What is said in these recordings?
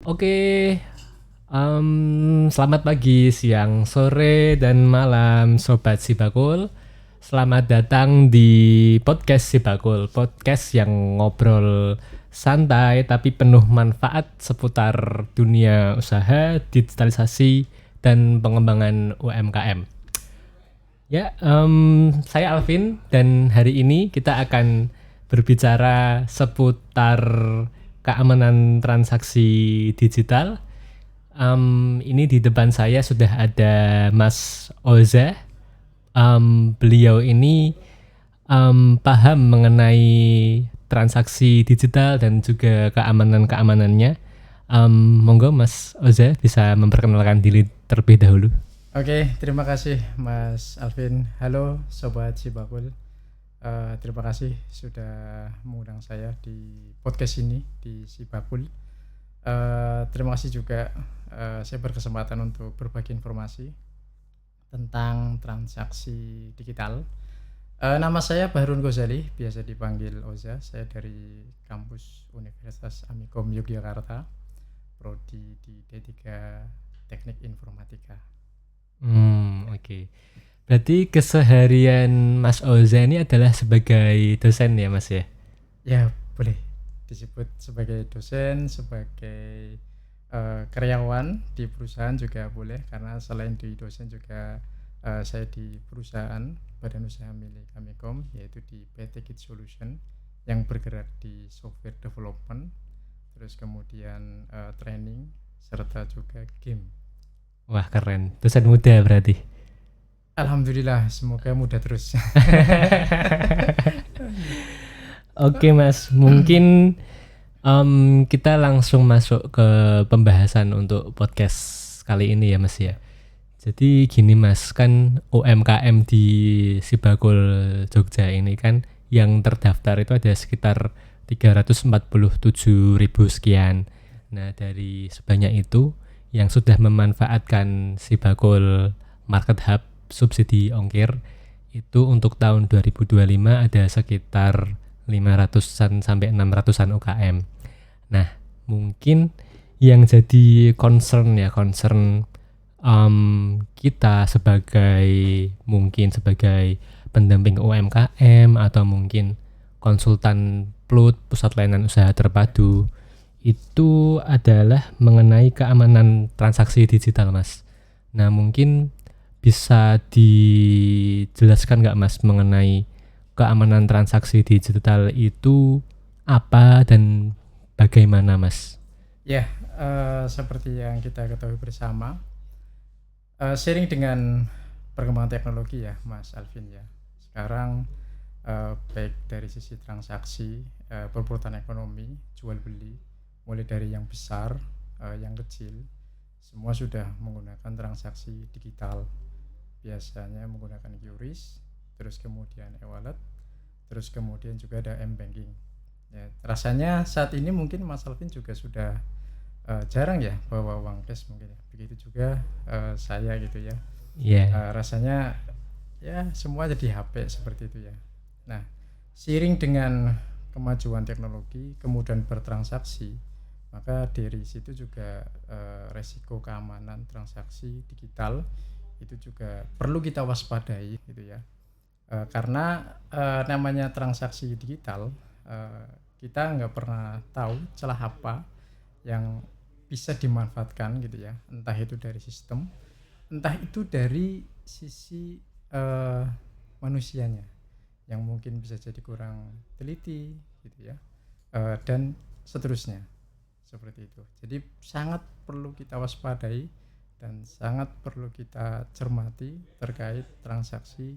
Oke, selamat pagi, siang, sore, dan malam Sobat Sibakul. Selamat datang di podcast Sibakul, podcast yang ngobrol santai tapi penuh manfaat seputar dunia usaha, digitalisasi, dan pengembangan UMKM. Ya, saya Alvin dan hari ini kita akan berbicara seputar keamanan transaksi digital. Ini di depan saya sudah ada Mas Oza. Beliau ini paham mengenai transaksi digital dan juga keamanan-keamanannya. Monggo Mas Oza bisa memperkenalkan diri terlebih dahulu. Oke, terima kasih Mas Alvin. Halo Sobat Sibakul. Terima kasih sudah mengundang saya di podcast ini di Sibakul. Terima kasih juga saya berkesempatan untuk berbagi informasi tentang transaksi digital. Nama saya Bahrun Ghazali, biasa dipanggil Oza. Saya dari kampus Universitas Amikom Yogyakarta, prodi di D3 Teknik Informatika. Oke. Berarti keseharian Mas Oza ini adalah sebagai dosen ya Mas ya? Ya, boleh disebut sebagai dosen, sebagai karyawan di perusahaan juga boleh, karena selain di dosen juga saya di perusahaan badan usaha milik Amikom, yaitu di PT Kit Solution yang bergerak di software development, terus kemudian training serta juga game. Wah keren, dosen muda berarti. Alhamdulillah, semoga mudah terus. Oke Mas, mungkin kita langsung masuk ke pembahasan untuk podcast kali ini ya Mas ya. Jadi gini Mas, kan UMKM di Sibakul Jogja ini kan yang terdaftar itu ada sekitar 347.000 sekian. Nah dari sebanyak itu yang sudah memanfaatkan Sibakul Market Hub subsidi ongkir itu untuk tahun 2025 ada sekitar 500-an sampai 600-an UKM. Nah, mungkin yang jadi concern kita sebagai pendamping UMKM atau mungkin konsultan PLUT, Pusat Layanan Usaha Terpadu, itu adalah mengenai keamanan transaksi digital Mas. Nah mungkin bisa dijelaskan nggak Mas mengenai keamanan transaksi digital itu apa dan bagaimana Mas? Ya, seperti yang kita ketahui bersama, seiring dengan perkembangan teknologi ya Mas Alvin ya, sekarang baik dari sisi transaksi, perputaran ekonomi, jual beli, mulai dari yang besar, yang kecil, semua sudah menggunakan transaksi digital. Biasanya menggunakan QRIS, terus kemudian e-wallet, terus kemudian juga ada m-banking. Ya, rasanya saat ini mungkin Mas Alvin juga sudah jarang ya bawa uang cash mungkin ya. Begitu juga saya gitu ya. Yeah. Rasanya ya semua jadi HP seperti itu ya. Nah, seiring dengan kemajuan teknologi kemudian bertransaksi, maka dari situ juga resiko keamanan transaksi digital itu juga perlu kita waspadai gitu ya, karena namanya transaksi digital, kita nggak pernah tahu celah apa yang bisa dimanfaatkan gitu ya, entah itu dari sistem, entah itu dari sisi manusianya yang mungkin bisa jadi kurang teliti gitu ya, dan seterusnya seperti itu. Jadi sangat perlu kita waspadai dan sangat perlu kita cermati terkait transaksi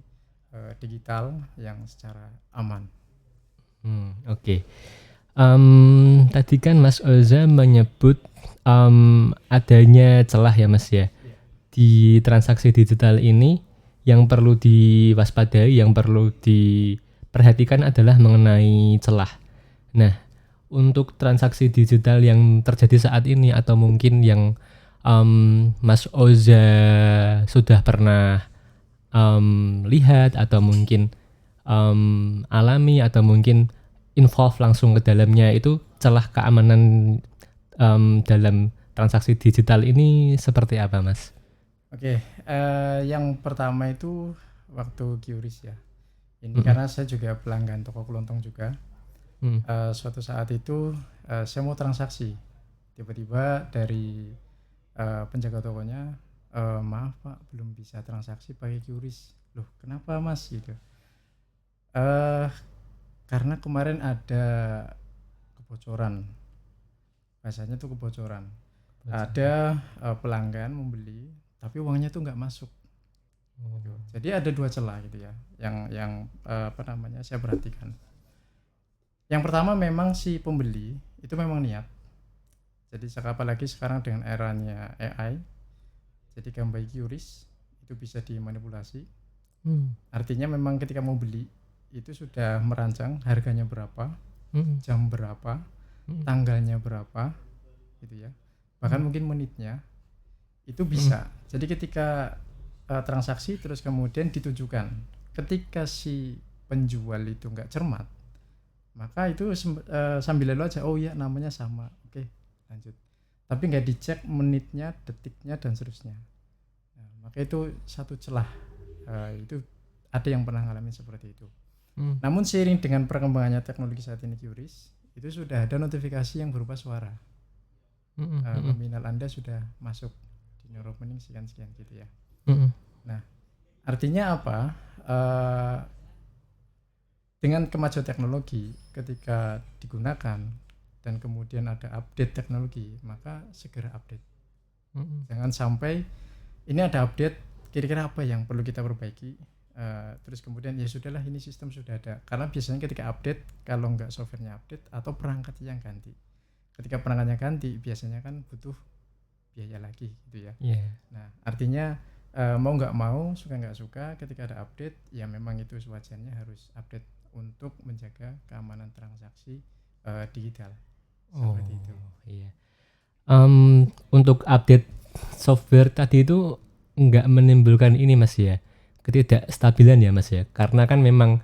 digital yang secara aman. Oke. Tadi kan Mas Oza menyebut adanya celah ya Mas ya. Di transaksi digital ini yang perlu diwaspadai, yang perlu diperhatikan adalah mengenai celah. Nah, untuk transaksi digital yang terjadi saat ini atau mungkin yang Mas Oza sudah pernah lihat atau mungkin alami atau mungkin involve langsung ke dalamnya, itu celah keamanan dalam transaksi digital ini seperti apa, Mas? Oke, yang pertama itu waktu QRIS ya. Ini karena saya juga pelanggan toko kelontong juga. Suatu saat itu saya mau transaksi, tiba-tiba dari penjaga tokonya, maaf Pak, belum bisa transaksi pakai QRIS. Loh, kenapa Mas gitu? Karena kemarin ada kebocoran, bahasanya tuh kebocoran. Ada pelanggan membeli, tapi uangnya tuh nggak masuk. Gitu. Jadi ada dua celah gitu ya, yang saya perhatikan. Yang pertama memang si pembeli itu memang niat. Jadi apalagi sekarang dengan eranya AI, jadi gambar QRIS itu bisa dimanipulasi. Artinya memang ketika mau beli itu sudah merancang harganya berapa, jam berapa, tanggalnya berapa, gitu ya. Bahkan mungkin menitnya itu bisa. Jadi ketika transaksi terus kemudian ditujukan, ketika si penjual itu nggak cermat, maka itu sambil lalu aja, oh iya namanya sama, oke lanjut. Tapi nggak dicek menitnya, detiknya dan seterusnya. Nah, maka itu satu celah. Itu ada yang pernah ngalamin seperti itu. Namun seiring dengan perkembangannya teknologi saat ini QRIS, itu sudah ada notifikasi yang berupa suara. Nominal Anda sudah masuk di neuromining sekian gitu ya. Nah, artinya apa? Dengan kemajuan teknologi, ketika digunakan dan kemudian ada update teknologi, maka segera update. Jangan sampai ini ada update, kira-kira apa yang perlu kita perbaiki, terus kemudian ya sudahlah ini sistem sudah ada. Karena biasanya ketika update, kalau nggak softwarenya update atau perangkatnya yang ganti. Ketika perangkatnya ganti, biasanya kan butuh biaya lagi gitu ya. Nah, artinya mau nggak mau, suka nggak suka, ketika ada update, ya memang itu sewajarnya harus update untuk menjaga keamanan transaksi digital. Seperti itu. Iya. Untuk update software tadi itu nggak menimbulkan ini Mas ya, ketidakstabilan ya Mas ya, karena kan memang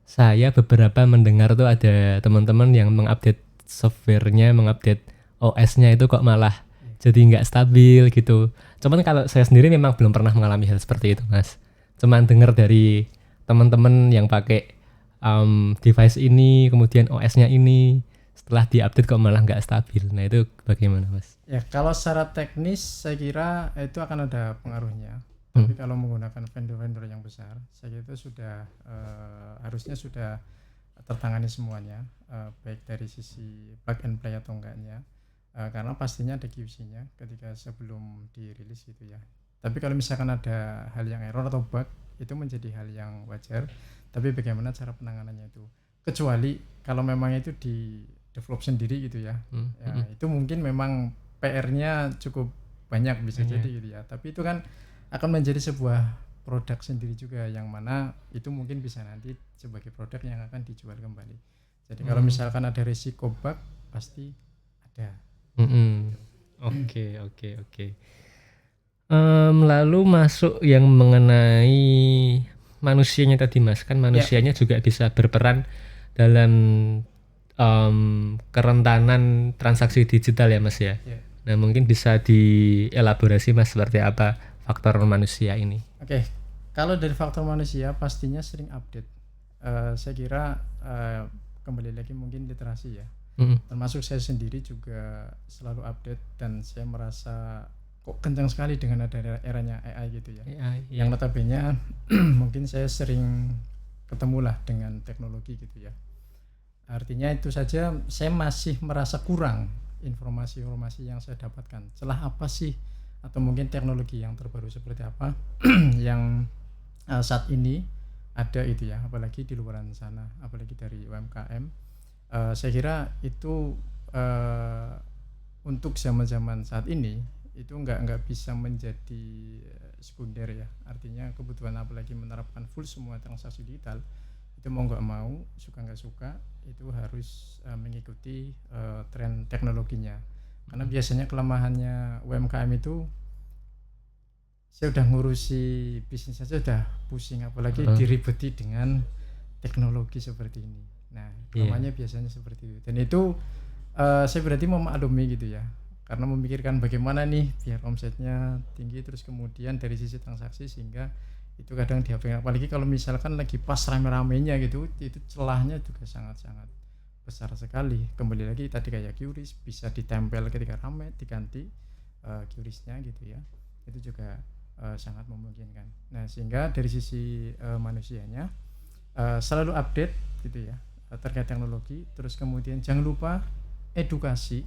saya beberapa mendengar tuh ada teman-teman yang mengupdate softwarenya, mengupdate OS-nya itu kok malah jadi nggak stabil gitu. Cuman kalau saya sendiri memang belum pernah mengalami hal seperti itu Mas. Cuman dengar dari teman-teman yang pakai device ini, kemudian OS-nya ini setelah diupdate kok malah nggak stabil. Nah itu bagaimana Mas? Ya kalau secara teknis saya kira itu akan ada pengaruhnya. Tapi kalau menggunakan vendor-vendor yang besar, saya kira itu sudah harusnya sudah tertangani semuanya, baik dari sisi plug and play atau enggaknya, karena pastinya ada QC-nya ketika sebelum dirilis gitu ya. Tapi kalau misalkan ada hal yang error atau bug, itu menjadi hal yang wajar. Tapi bagaimana cara penanganannya itu? Kecuali kalau memang itu di develop sendiri gitu ya, itu mungkin memang PR-nya cukup banyak bisa jadi gitu ya. Tapi itu kan akan menjadi sebuah produk sendiri juga, yang mana itu mungkin bisa nanti sebagai produk yang akan dijual kembali. Jadi kalau misalkan ada risiko bug pasti ada. Oke. Lalu masuk yang mengenai manusianya tadi Mas, kan manusianya juga bisa berperan dalam kerentanan transaksi digital ya Mas ya. Nah mungkin bisa dielaborasi Mas seperti apa faktor manusia ini. Oke, kalau dari faktor manusia pastinya sering update. Saya kira kembali lagi mungkin literasi ya. Termasuk saya sendiri juga selalu update, dan saya merasa kok kencang sekali dengan ada eranya AI gitu ya. Yang notabene mungkin saya sering ketemulah dengan teknologi gitu ya. Artinya itu saja saya masih merasa kurang informasi-informasi yang saya dapatkan. Celah apa sih, atau mungkin teknologi yang terbaru seperti apa yang saat ini ada itu ya, apalagi di luar sana, apalagi dari UMKM. Saya kira itu untuk zaman-zaman saat ini itu nggak bisa menjadi sekunder ya. Artinya kebutuhan apalagi menerapkan full semua transaksi digital, itu mau nggak mau, suka nggak suka, itu harus mengikuti tren teknologinya. Karena biasanya kelemahannya UMKM itu, saya udah ngurusi bisnis saja udah pusing, apalagi diribeti dengan teknologi seperti ini. Nah, kelemahannya biasanya seperti itu. Dan itu saya berarti memaklumi gitu ya. karena memikirkan bagaimana nih biar omsetnya tinggi, terus kemudian dari sisi transaksi sehingga itu kadang diabaikan, apalagi kalau misalkan lagi pas rame-ramenya gitu, itu celahnya juga sangat-sangat besar sekali. Kembali lagi tadi kayak QRIS bisa ditempel ketika rame, diganti QRIS-nya gitu ya, itu juga sangat memungkinkan. Nah sehingga dari sisi manusianya selalu update gitu ya terkait teknologi, terus kemudian jangan lupa edukasi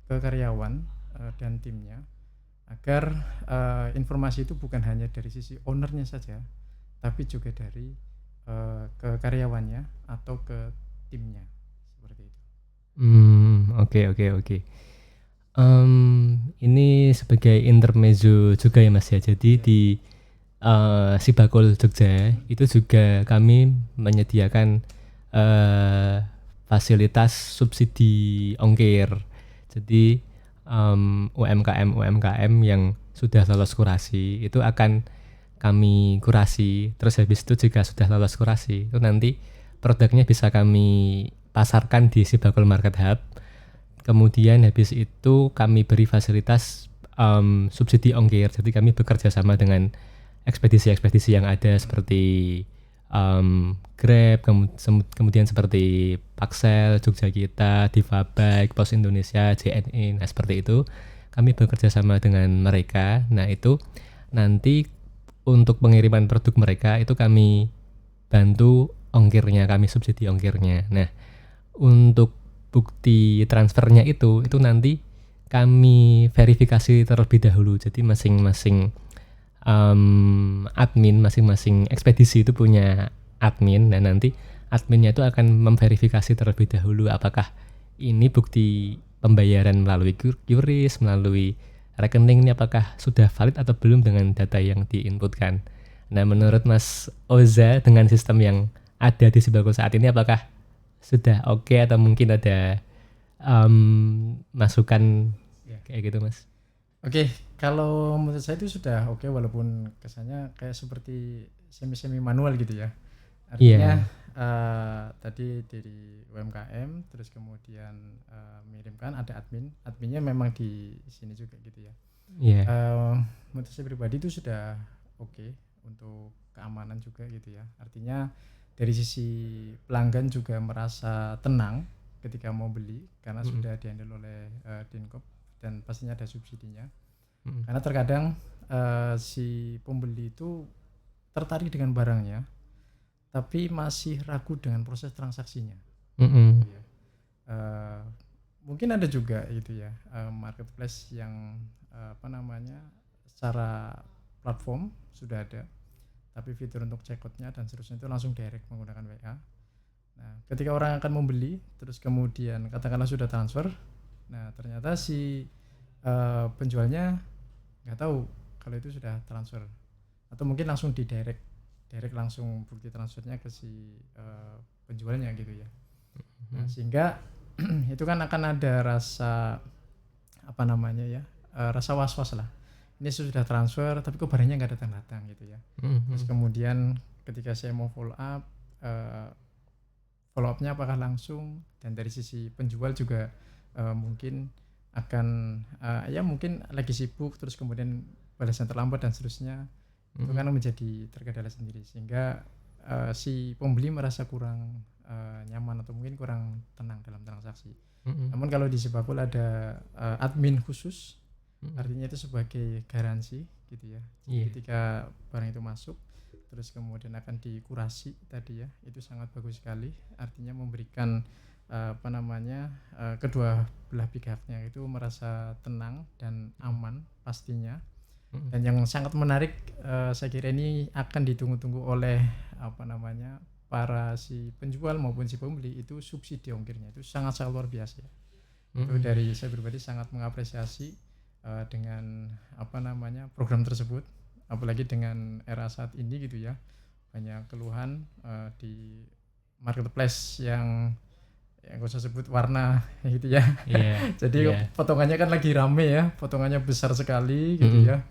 ke karyawan dan timnya agar informasi itu bukan hanya dari sisi ownernya saja, tapi juga dari ke karyawannya atau ke timnya seperti itu. Oke. Ini sebagai intermezzo juga ya Mas ya. Jadi di Sibakul Jogja itu juga kami menyediakan fasilitas subsidi ongkir. Jadi UMKM yang sudah lolos kurasi itu akan kami kurasi. Terus habis itu jika sudah lolos kurasi itu nanti produknya bisa kami pasarkan di Sibakul Market Hub. Kemudian habis itu kami beri fasilitas subsidi ongkir. Jadi kami bekerja sama dengan ekspedisi-ekspedisi yang ada seperti Grab, kemudian seperti Paxel, Jogja Kita, Diva Bike, Pos Indonesia, JNE. Nah seperti itu kami bekerja sama dengan mereka. Nah itu nanti untuk pengiriman produk mereka itu kami bantu ongkirnya, kami subsidi ongkirnya. Nah untuk bukti transfernya itu nanti kami verifikasi terlebih dahulu. Jadi masing-masing admin, masing-masing ekspedisi itu punya admin. Dan nanti adminnya itu akan memverifikasi terlebih dahulu apakah ini bukti pembayaran melalui QRIS, melalui rekening ini apakah sudah valid atau belum dengan data yang diinputkan. Nah menurut Mas Oza dengan sistem yang ada di Sibakul saat ini apakah sudah oke atau mungkin ada masukan kayak gitu Mas? Oke, kalau menurut saya itu sudah oke, walaupun kesannya kayak seperti semi manual gitu ya. Artinya tadi dari UMKM terus kemudian mengirimkan ada adminnya memang di sini juga gitu ya. Menurut saya pribadi itu sudah oke untuk keamanan juga gitu ya. Artinya dari sisi pelanggan juga merasa tenang ketika mau beli karena sudah dihandle oleh Dinkop dan pastinya ada subsidinya. Karena terkadang si pembeli itu tertarik dengan barangnya tapi masih ragu dengan proses transaksinya. Mungkin ada juga gitu ya marketplace yang secara platform sudah ada, tapi fitur untuk checkoutnya dan seterusnya itu langsung direct menggunakan WA. Nah, ketika orang akan membeli, terus kemudian katakanlah sudah transfer, nah ternyata si penjualnya nggak tahu kalau itu sudah transfer, atau mungkin langsung di direct langsung bukti transfernya ke si penjualnya gitu ya. Nah, sehingga itu kan akan ada rasa rasa was-was lah. Ini sudah transfer tapi kok barangnya nggak datang gitu ya. Terus kemudian ketika saya mau follow up-nya apakah langsung, dan dari sisi penjual juga mungkin akan mungkin lagi sibuk, terus kemudian balasan terlambat dan seterusnya. Itu kan menjadi terkendala sendiri sehingga si pembeli merasa kurang nyaman atau mungkin kurang tenang dalam transaksi. Namun kalau di Sibakul ada admin khusus, artinya itu sebagai garansi gitu ya. Ketika barang itu masuk terus kemudian akan dikurasi tadi ya, itu sangat bagus sekali. Artinya memberikan kedua belah pihaknya itu merasa tenang dan aman pastinya. Dan yang sangat menarik saya kira ini akan ditunggu-tunggu oleh para si penjual maupun si pembeli, itu subsidi ongkirnya itu sangat luar biasa ya. Itu dari saya pribadi sangat mengapresiasi dengan program tersebut, apalagi dengan era saat ini gitu ya, banyak keluhan di marketplace yang gak usah sebut warna gitu ya. Jadi potongannya kan lagi rame ya, potongannya besar sekali gitu ya.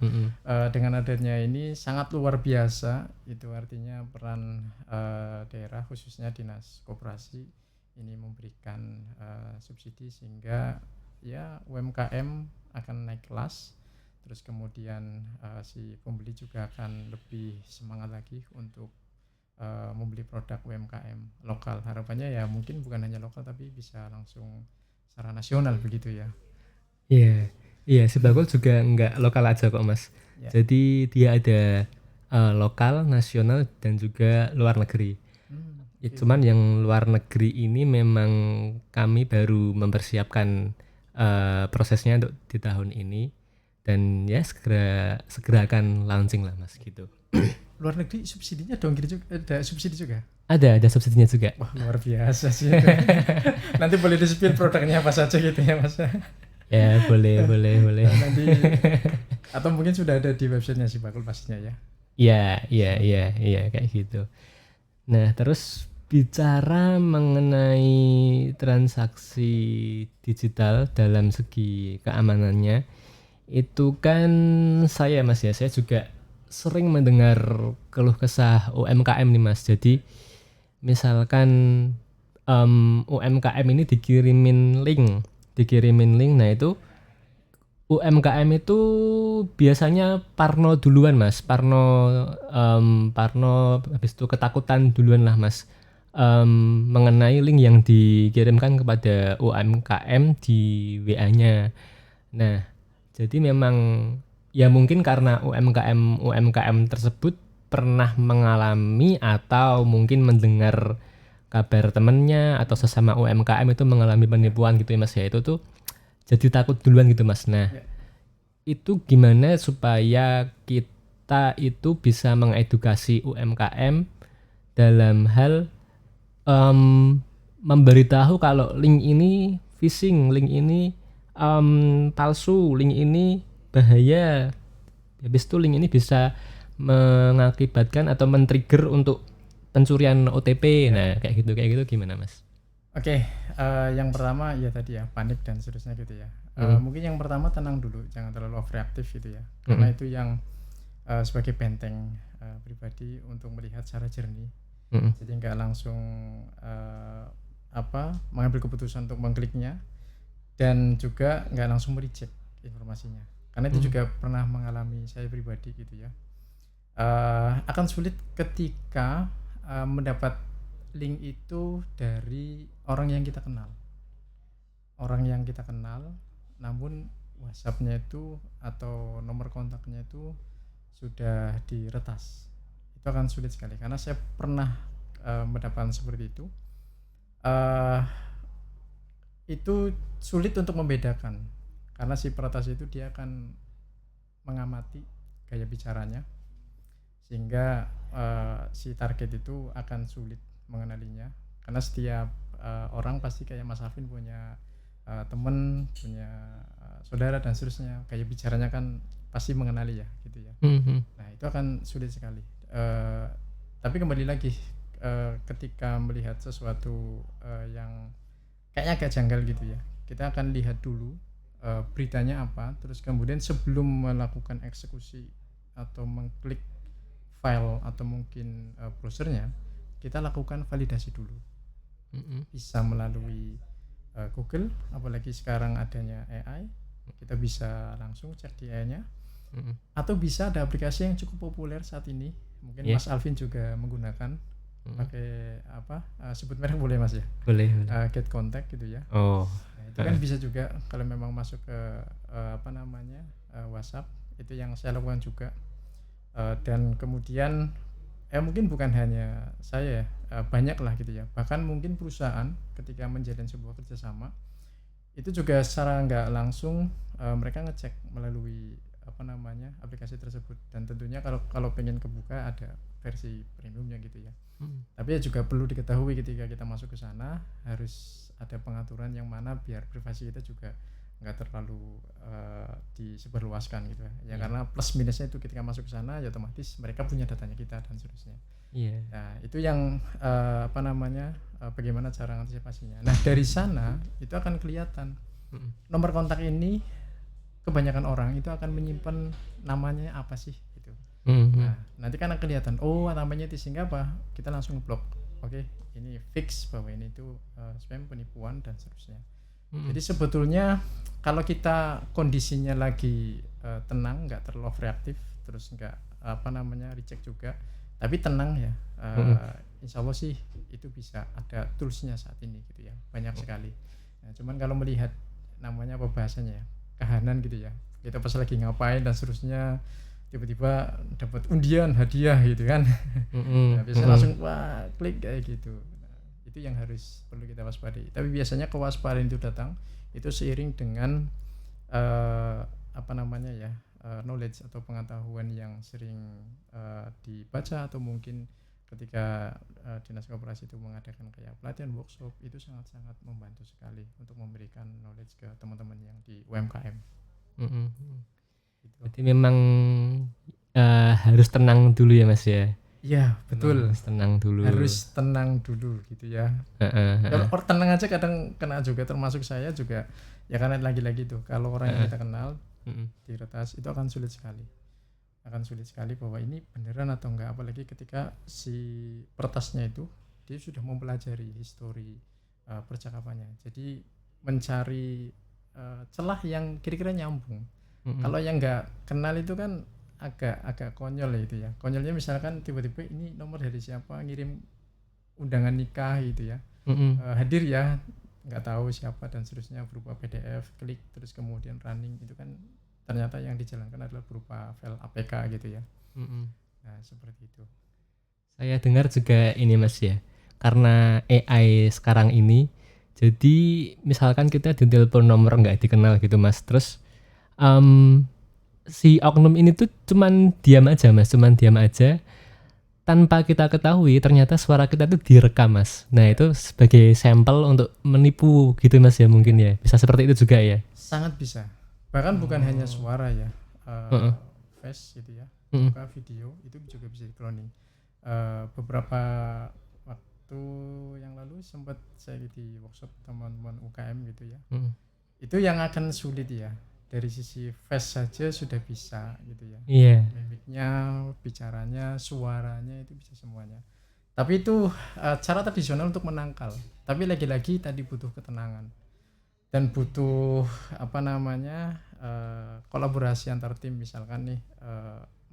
Dengan adanya ini sangat luar biasa, itu artinya peran daerah khususnya dinas koperasi ini memberikan subsidi sehingga ya UMKM akan naik kelas, terus kemudian si pembeli juga akan lebih semangat lagi untuk membeli produk UMKM lokal. Harapannya ya mungkin bukan hanya lokal tapi bisa langsung secara nasional begitu ya. Iya, iya, Sibakul juga nggak lokal aja kok Mas. Ya. Jadi dia ada lokal, nasional, dan juga luar negeri. Ya, Oke. cuman yang luar negeri ini memang kami baru mempersiapkan prosesnya untuk di tahun ini, dan ya segera akan launching lah Mas gitu. Luar negeri subsidinya dong gitu juga, ada subsidi juga. Ada subsidinya juga. Wah luar biasa sih. Nanti boleh di-spill produknya apa saja gitu ya Mas. Ya boleh. Nanti atau mungkin sudah ada di websitenya Sibakul pastinya ya. Iya kayak gitu. Nah terus bicara mengenai transaksi digital dalam segi keamanannya, itu kan saya Mas ya, saya juga sering mendengar keluh kesah UMKM nih Mas. Jadi misalkan UMKM ini dikirimin link, nah itu UMKM itu biasanya parno duluan Mas, parno habis itu ketakutan duluan lah Mas, mengenai link yang dikirimkan kepada UMKM di WA-nya. Nah jadi memang ya mungkin karena UMKM tersebut pernah mengalami atau mungkin mendengar kabar temennya atau sesama UMKM itu mengalami penipuan gitu ya Mas ya, itu tuh jadi takut duluan gitu Mas. Nah itu gimana supaya kita itu bisa mengedukasi UMKM dalam hal memberitahu kalau link ini phishing, link ini palsu, link ini bahaya, habis itu link ini bisa mengakibatkan atau men-trigger untuk pencurian OTP. Nah kayak gitu gimana Mas? Oke, yang pertama ya tadi ya panik dan seterusnya gitu ya. Mungkin yang pertama tenang dulu, jangan terlalu overreaktif gitu ya, karena itu yang sebagai benteng pribadi untuk melihat secara jernih. Jadi nggak langsung mengambil keputusan untuk mengkliknya, dan juga nggak langsung mereject informasinya, karena itu juga pernah mengalami saya pribadi gitu ya. Akan sulit ketika mendapat link itu dari orang yang kita kenal, namun WhatsApp-nya itu atau nomor kontaknya itu sudah diretas. Itu akan sulit sekali, karena saya pernah mendapatkan seperti itu. Itu sulit untuk membedakan, karena si peretas itu dia akan mengamati gaya bicaranya, sehingga si target itu akan sulit mengenalinya, karena setiap orang pasti kayak Mas Alvin punya teman, punya saudara dan seterusnya, gaya bicaranya kan pasti mengenali ya gitu ya. Nah itu akan sulit sekali. Tapi kembali lagi, ketika melihat sesuatu yang kayaknya agak janggal gitu ya, kita akan lihat dulu beritanya apa, terus kemudian sebelum melakukan eksekusi atau mengklik file atau mungkin browsernya, kita lakukan validasi dulu. Bisa melalui Google, apalagi sekarang adanya AI, kita bisa langsung cek di AI-nya. Atau bisa ada aplikasi yang cukup populer saat ini, mungkin Mas Alvin juga menggunakan, pakai sebut merek boleh Mas ya? Boleh. Get Contact gitu ya. Nah, itu kan bisa juga kalau memang masuk ke WhatsApp, itu yang saya lakukan juga. Dan kemudian mungkin bukan hanya saya, banyak lah gitu ya, bahkan mungkin perusahaan ketika menjalin sebuah kerjasama itu juga secara nggak langsung mereka ngecek melalui aplikasi tersebut, dan tentunya kalau pengen kebuka ada versi premiumnya gitu ya. Tapi ya juga perlu diketahui ketika kita masuk ke sana harus ada pengaturan yang mana biar privasi kita juga nggak terlalu disebarluaskan gitu ya. Karena plus minusnya itu ketika masuk ke sana ya otomatis mereka punya datanya kita dan seterusnya. Nah itu yang bagaimana cara antisipasinya. Nah dari sana itu akan kelihatan nomor kontak ini, kebanyakan orang itu akan menyimpan namanya apa sih gitu. Nah nanti kan akan kelihatan, oh namanya itu sehingga apa, kita langsung blok. Oke, ini fix bahwa ini itu spam, penipuan dan seterusnya. Jadi sebetulnya kalau kita kondisinya lagi tenang, nggak terlalu reaktif, terus nggak reject juga, tapi tenang ya, insya Allah sih itu bisa ada toolsnya saat ini gitu ya, banyak sekali. Nah, cuman kalau melihat namanya apa bahasanya ya, kahanan gitu ya, kita pas lagi ngapain dan seterusnya tiba-tiba dapat undian hadiah gitu kan, nah, biasanya langsung wah klik kayak gitu. Nah, itu yang harus perlu kita waspadai. Tapi biasanya kewaspadaan itu datang itu seiring dengan knowledge atau pengetahuan yang sering dibaca, atau mungkin ketika dinas koperasi itu mengadakan kayak pelatihan workshop, itu sangat-sangat membantu sekali untuk memberikan knowledge ke teman-teman yang di UMKM. Gitu. Berarti memang harus tenang dulu ya Mas ya. Iya betul, harus tenang dulu gitu ya. Kalau orang tenang aja kadang kena juga, termasuk saya juga ya, karena lagi-lagi tuh kalau orang yang kita kenal diretas itu akan sulit sekali bahwa ini beneran atau enggak, apalagi ketika si peretasnya itu dia sudah mempelajari histori percakapannya, jadi mencari celah yang kira-kira nyambung. Kalau yang enggak kenal itu kan agak konyol ya itu ya. Konyolnya misalkan tiba-tiba ini nomor dari siapa, ngirim undangan nikah gitu ya, hadir ya, nggak tahu siapa dan seterusnya, berupa PDF, klik terus kemudian running, itu kan ternyata yang dijalankan adalah berupa file APK gitu ya. Nah seperti itu. Saya dengar juga ini Mas ya, karena AI sekarang ini, jadi misalkan kita ditelepon nomor nggak dikenal gitu Mas, terus si oknum ini tuh cuman diam aja tanpa kita ketahui ternyata suara kita tuh direkam Mas. Nah itu sebagai sampel untuk menipu gitu Mas ya, mungkin ya bisa seperti itu juga ya. Sangat bisa, bahkan bukan hanya suara ya, face gitu ya, juga video itu juga bisa di cloning. Beberapa waktu yang lalu sempat saya di workshop teman-teman UKM gitu ya, itu yang akan sulit ya, dari sisi face saja sudah bisa gitu ya. Mimiknya, bicaranya, suaranya itu bisa semuanya. Tapi itu cara tradisional untuk menangkal. Tapi lagi-lagi tadi butuh ketenangan dan butuh kolaborasi antar tim. Misalkan nih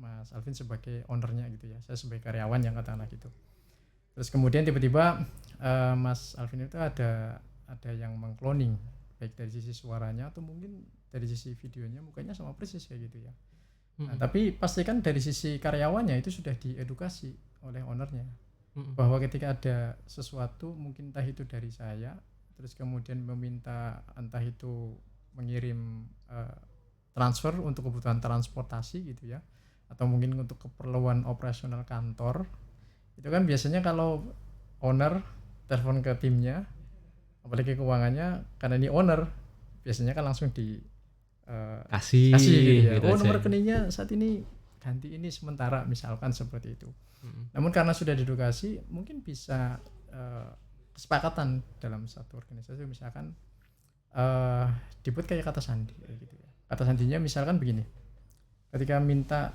Mas Alvin sebagai ownernya gitu ya, saya sebagai karyawan yang katakanlah gitu. Terus kemudian tiba-tiba Mas Alvin itu ada yang mengcloning, baik dari sisi suaranya atau mungkin dari sisi videonya, mukanya sama persis kayak gitu ya. Nah, tapi pastikan dari sisi karyawannya itu sudah diedukasi oleh ownernya, bahwa ketika ada sesuatu mungkin entah itu dari saya, terus kemudian meminta entah itu mengirim transfer untuk kebutuhan transportasi gitu ya, atau mungkin untuk keperluan operasional kantor, itu kan biasanya kalau owner telepon ke timnya, apalagi keuangannya, karena ini owner biasanya kan langsung kasih gitu ya. Oh nomor rekeningnya saat ini ganti ini sementara, misalkan seperti itu. Namun karena sudah diedukasi, mungkin bisa kesepakatan dalam satu organisasi, misalkan dibuat kayak kata sandi gitu ya. Kata sandinya misalkan begini, ketika minta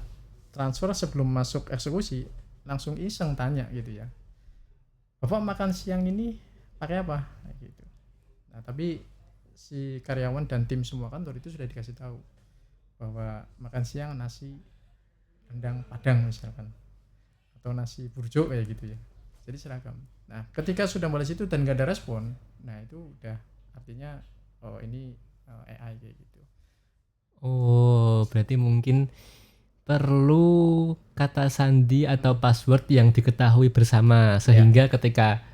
transfer sebelum masuk eksekusi, langsung iseng tanya gitu ya, Bapak makan siang ini pakai apa gitu. Nah tapi si karyawan dan tim semua kantor itu sudah dikasih tahu bahwa makan siang nasi rendang padang misalkan, atau nasi burjo kayak gitu ya, jadi seragam. Nah ketika sudah balas itu dan gak ada respon, nah itu udah artinya oh ini AI kayak gitu. Oh berarti mungkin perlu kata sandi atau password yang diketahui bersama, sehingga ketika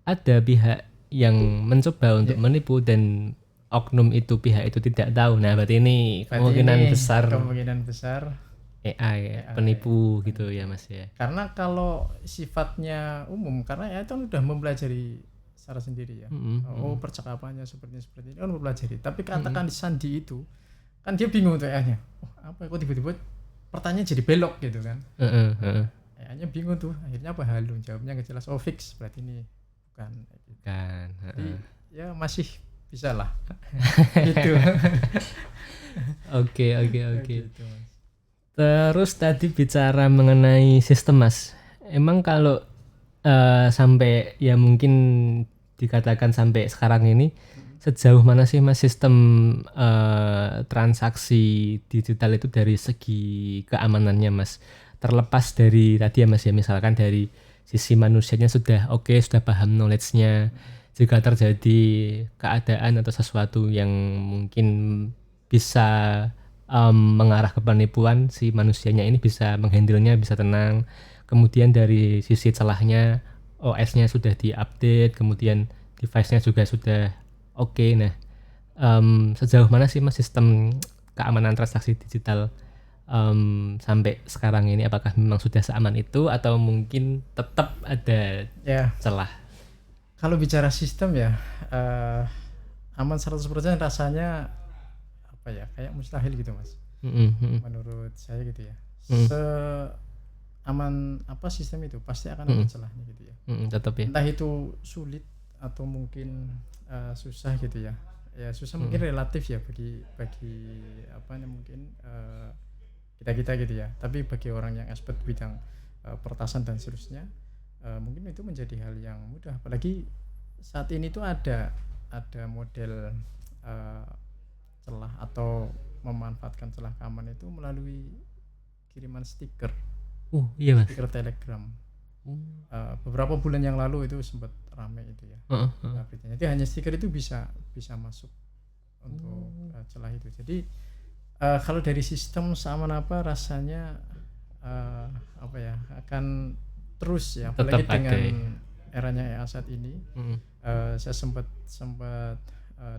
ada pihak yang mencoba untuk menipu dan oknum itu pihak itu tidak tahu, nah berarti ini kemungkinan besar AI penipu gitu ya Mas ya. Karena kalau sifatnya umum, karena AI itu udah mempelajari secara sendiri ya. Percakapannya seperti ini kan mempelajari. Tapi katakan di sandi itu kan dia bingung tuh AI-nya. Apa kok tiba-tiba pertanyaan jadi belok gitu kan. AI-nya bingung tuh, akhirnya apa halu, jawabnya nggak jelas. Oh fix berarti ini bukan. Jadi ya masih bisa lah. Gitu. Oke. Gitu, terus tadi bicara mengenai sistem Mas. Emang kalau sampai ya mungkin dikatakan sampai sekarang ini sejauh mana sih Mas sistem transaksi digital itu dari segi keamanannya Mas? Terlepas dari tadi ya Mas ya, misalkan dari sisi manusianya sudah oke, sudah paham knowledge-nya. Jika terjadi keadaan atau sesuatu yang mungkin bisa mengarah ke penipuan, si manusianya ini bisa menghandle-nya, bisa tenang. Kemudian dari sisi celahnya, OS-nya sudah diupdate, kemudian device-nya juga sudah oke. Nah, sejauh mana sih Mas sistem keamanan transaksi digital sampai sekarang ini? Apakah memang sudah seaman itu atau mungkin tetap ada Ya, celah? kalau bicara sistem ya aman 100% rasanya apa ya, kayak mustahil gitu Mas. Menurut saya gitu ya. Aman apa sistem itu pasti akan ada celahnya gitu ya. Tetap ya. Entah itu sulit atau mungkin susah gitu ya. Ya susah mungkin relatif ya bagi apa namanya mungkin kita gitu ya. Tapi bagi orang yang expert bidang pertasan dan seterusnya mungkin itu menjadi hal yang mudah. Apalagi saat ini tuh ada model celah atau memanfaatkan celah keamanan itu melalui kiriman stiker. Iya Mas. Stiker Telegram. Beberapa bulan yang lalu itu sempat ramai itu ya. Jadi hanya stiker itu bisa masuk untuk celah itu. Jadi kalau dari sistem sama apa rasanya apa ya akan terus ya, apalagi Tetap dengan ada. eranya AI saat ini. Saya sempat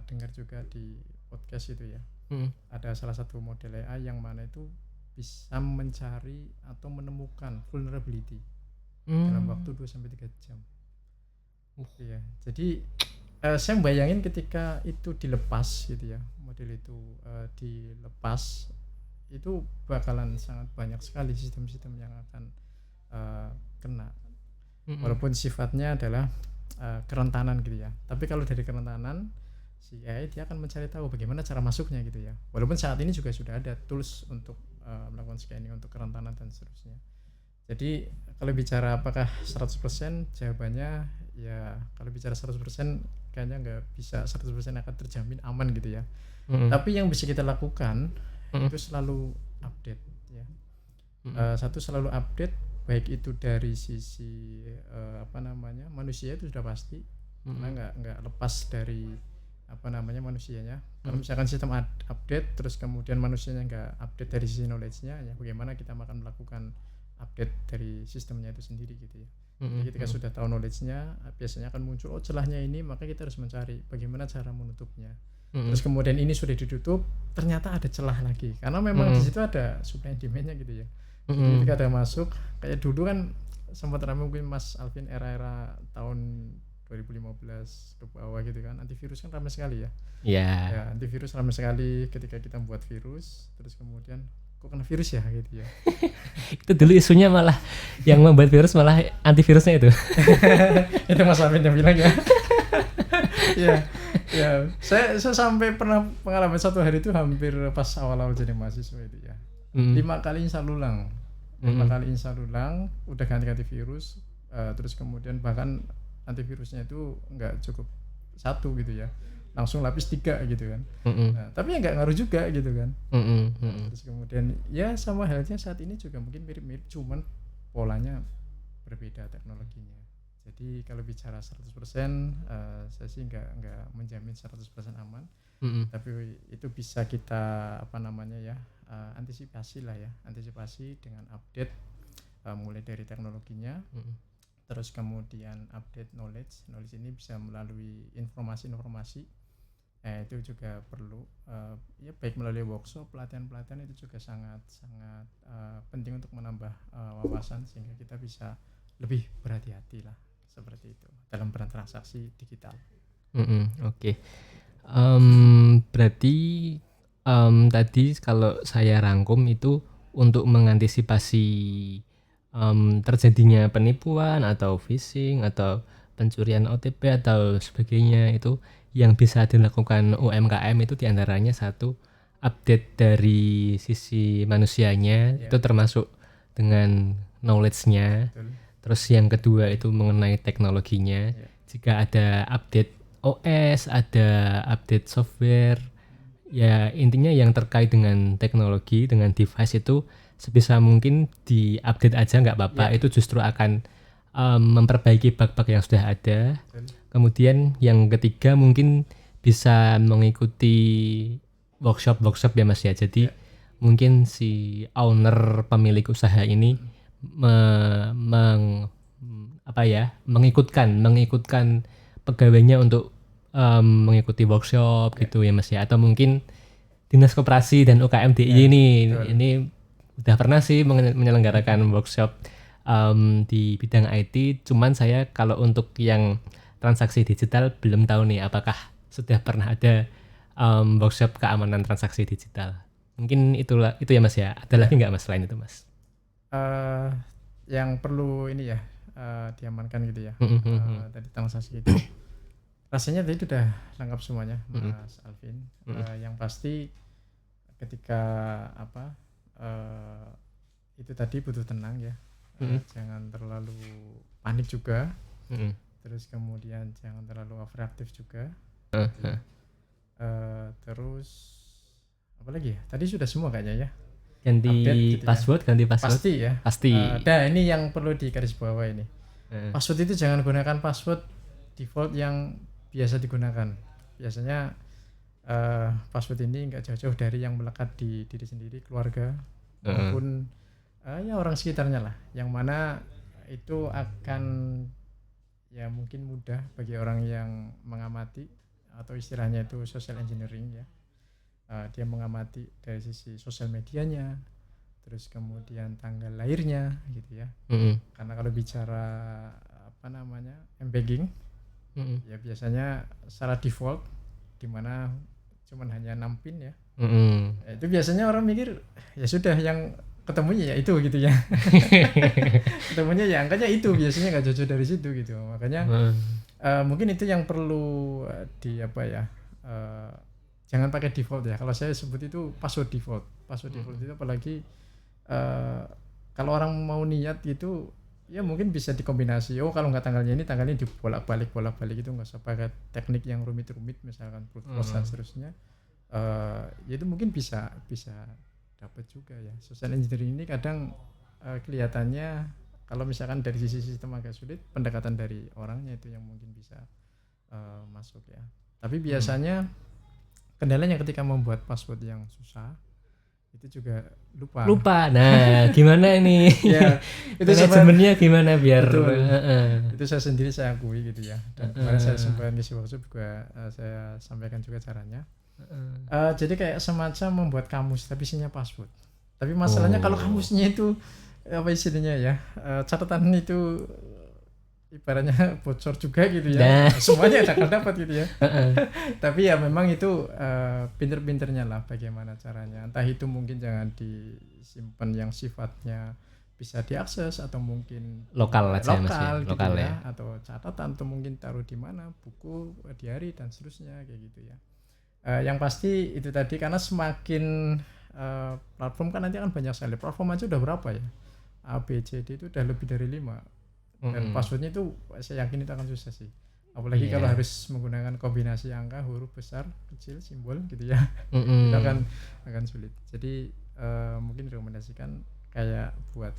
dengar juga di podcast itu ya. Ada salah satu model AI yang mana itu bisa mencari atau menemukan vulnerability dalam waktu 2-3 jam. Iya. Jadi saya bayangin ketika itu dilepas gitu ya, model itu dilepas, itu bakalan sangat banyak sekali sistem-sistem yang akan kena. Walaupun sifatnya adalah kerentanan gitu ya. Tapi kalau dari kerentanan si AI dia akan mencari tahu bagaimana cara masuknya gitu ya. Walaupun saat ini juga sudah ada tools untuk melakukan scanning untuk kerentanan dan seterusnya. Jadi kalau bicara apakah 100%, jawabannya ya kalau bicara 100% kayaknya nggak bisa 100% akan terjamin aman gitu ya. Tapi yang bisa kita lakukan itu selalu update ya. Satu selalu update, baik itu dari sisi apa namanya manusia itu sudah pasti, karena nggak lepas dari apa namanya manusianya. Kalau misalkan sistem update terus kemudian manusianya nggak update dari sisi knowledge-nya, ya bagaimana kita akan melakukan update dari sistemnya itu sendiri gitu ya. Jadi ketika sudah tahu knowledge-nya, biasanya akan muncul celahnya ini, maka kita harus mencari bagaimana cara menutupnya. Terus kemudian ini sudah ditutup, ternyata ada celah lagi, karena memang di situ ada supply and demand-nya gitu ya. Jadi ketika ada masuk, kayak dulu kan sempat ramai mungkin Mas Alvin era-era tahun 2015 ke bawah gitu kan, antivirus kan ramai sekali ya. Ya, antivirus ramai sekali ketika kita membuat virus, terus kemudian kok kena virus ya gitu ya. Itu dulu isunya malah yang membuat virus malah antivirusnya itu. Itu Mas Alvin yang bilang ya. Ya, saya sampai pernah pengalaman satu hari itu hampir pas awal-awal jadi mahasiswa itu ya. 5 kali install ulang, 5 kali install ulang, udah ganti-ganti virus, terus kemudian bahkan antivirusnya itu nggak cukup 1 gitu ya, langsung lapis 3 gitu kan. Nah, tapi ya nggak ngaruh juga gitu kan. Terus kemudian ya sama halnya saat ini juga mungkin mirip-mirip, cuman polanya berbeda teknologinya. Jadi kalau bicara 100% saya sih nggak menjamin 100% aman. Tapi itu bisa kita apa namanya ya antisipasi lah ya, antisipasi dengan update mulai dari teknologinya. Terus kemudian update knowledge ini bisa melalui informasi-informasi. Itu juga perlu ya, baik melalui workshop, pelatihan itu juga sangat penting untuk menambah wawasan sehingga kita bisa lebih berhati-hati lah, seperti itu dalam bertransaksi digital. Oke. Berarti tadi kalau saya rangkum itu untuk mengantisipasi terjadinya penipuan atau phishing atau pencurian OTP atau sebagainya, itu yang bisa dilakukan UMKM itu diantaranya satu, update dari sisi manusianya, itu termasuk dengan knowledge-nya. Terus yang kedua itu mengenai teknologinya. Jika ada update OS, ada update software. Ya intinya yang terkait dengan teknologi, dengan device itu sebisa mungkin diupdate aja nggak apa-apa. Itu justru akan memperbaiki bug-bug yang sudah ada. Kemudian yang ketiga mungkin bisa mengikuti workshop ya Mas ya. Jadi mungkin si owner pemilik usaha ini mengikutkan pegawainya untuk mengikuti workshop gitu ya Mas ya. Atau mungkin Dinas Koperasi dan UKM DIY ini udah pernah sih menyelenggarakan workshop di bidang IT. Cuman saya kalau untuk yang transaksi digital belum tahu nih apakah sudah pernah ada workshop keamanan transaksi digital. Mungkin itu ya Mas ya. Ada lagi nggak Mas selain itu Mas? Yang perlu ini ya diamankan gitu ya. Tadi transaksi itu rasanya tadi udah lengkap semuanya Mas Alvin. Yang pasti ketika itu tadi butuh tenang ya. Jangan terlalu panik juga. Terus kemudian jangan terlalu overaktif juga. Terus apa lagi ya? Tadi sudah semua kayaknya ya. Ganti password. Pasti ya. Pasti. Nah ini yang perlu digarisbawahi ini. Password itu jangan gunakan password default yang biasa digunakan. Biasanya password ini nggak jauh-jauh dari yang melekat di diri sendiri, keluarga maupun ya orang sekitarnya lah. Yang mana itu akan ya mungkin mudah bagi orang yang mengamati atau istilahnya itu social engineering ya. Dia mengamati dari sisi sosial medianya, terus kemudian tanggal lahirnya gitu ya. Karena kalau bicara embedding ya biasanya secara default di mana cuman hanya 6 pin ya. Itu biasanya orang mikir ya sudah yang ketemunya ya itu gitu ya. Ketemunya ya angkanya itu biasanya nggak jauh-jauh dari situ gitu. Makanya mungkin itu yang perlu jangan pakai default ya. Kalau saya sebut itu password default. Password default itu apalagi kalau orang mau niat gitu ya mungkin bisa dikombinasi. Kalau nggak tanggalnya ini dibolak-balik itu nggak usah pakai teknik yang rumit-rumit misalkan brute force dan seterusnya. Ya itu mungkin bisa dapat juga ya. Social engineering ini kadang kelihatannya kalau misalkan dari sisi sistem agak sulit, pendekatan dari orangnya itu yang mungkin bisa masuk ya. Tapi biasanya kendalanya ketika membuat password yang susah itu juga lupa. Nah gimana ini? Ya itu sebenarnya gimana biar itu saya akui gitu ya. Dan kemarin saya sempat ngisi workshop juga saya sampaikan juga caranya. Jadi kayak semacam membuat kamus tapi isinya password. Tapi masalahnya kalau kamusnya itu apa istilahnya ya, catatan itu ibaratnya bocor juga gitu ya. Semuanya dapat gitu ya. Tapi ya memang itu pinter-pinternya lah bagaimana caranya. Entah itu mungkin jangan disimpan yang sifatnya bisa diakses atau mungkin lokal gitu ya. Atau catatan atau mungkin taruh di mana, buku, diary dan seterusnya kayak gitu ya. Yang pasti itu tadi karena semakin platform kan nanti akan banyak sekali. Platform aja udah berapa ya? A, B, C, D itu udah lebih dari 5. Dan passwordnya itu saya yakin itu akan susah sih. Apalagi kalau harus menggunakan kombinasi angka, huruf besar, kecil, simbol gitu ya. Itu akan sulit. Jadi mungkin rekomendasikan kayak buat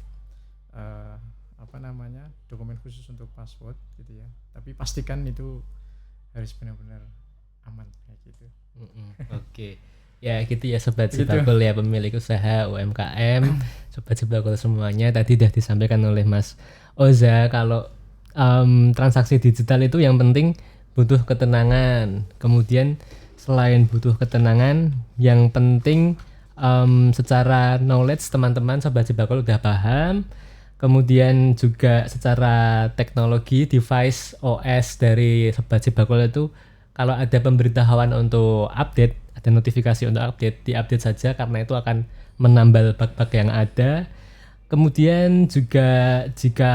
dokumen khusus untuk password gitu ya. Tapi pastikan itu harus benar-benar aman kayak gitu. Oke. Ya gitu ya Sobat Sibakul ya, pemilik usaha UMKM, Sobat Sibakul semuanya. Tadi sudah disampaikan oleh Mas Oza kalau transaksi digital itu yang penting butuh ketenangan. Kemudian selain butuh ketenangan, yang penting secara knowledge teman-teman Sobat Sibakul udah paham. Kemudian juga secara teknologi device OS dari Sobat Sibakul itu kalau ada pemberitahuan untuk update, ada notifikasi untuk update, diupdate saja karena itu akan menambal bug-bug yang ada. Kemudian juga jika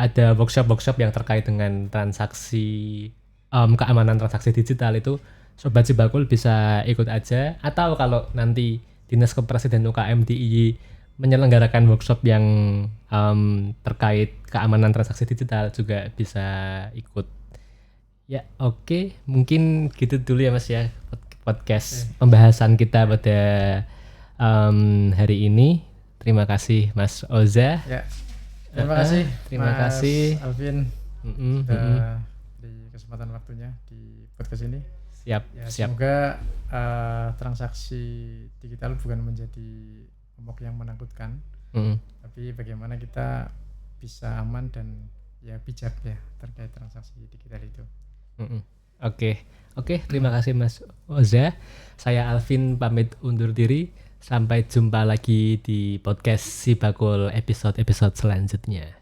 ada workshop-workshop yang terkait dengan transaksi keamanan transaksi digital itu Sobat Sibakul bisa ikut aja. Atau kalau nanti Dinas Koperasi dan UKM DIY menyelenggarakan workshop yang terkait keamanan transaksi digital juga bisa ikut. Ya, oke. Mungkin gitu dulu ya Mas ya podcast pembahasan kita pada hari ini. Terima kasih Mas Oza. Ya, terima kasih Terima Mas kasih. Alvin Mm-mm, sudah di kesempatan waktunya di podcast ini. Siap, Ya, siap. semoga transaksi digital bukan menjadi momok yang menakutkan, Mm-mm, tapi bagaimana kita bisa aman dan ya bijak ya terkait transaksi digital itu. mm-mm. Oke, terima kasih Mas Oza. Saya Alvin pamit undur diri. Sampai jumpa lagi di podcast Si Bakul episode-episode selanjutnya.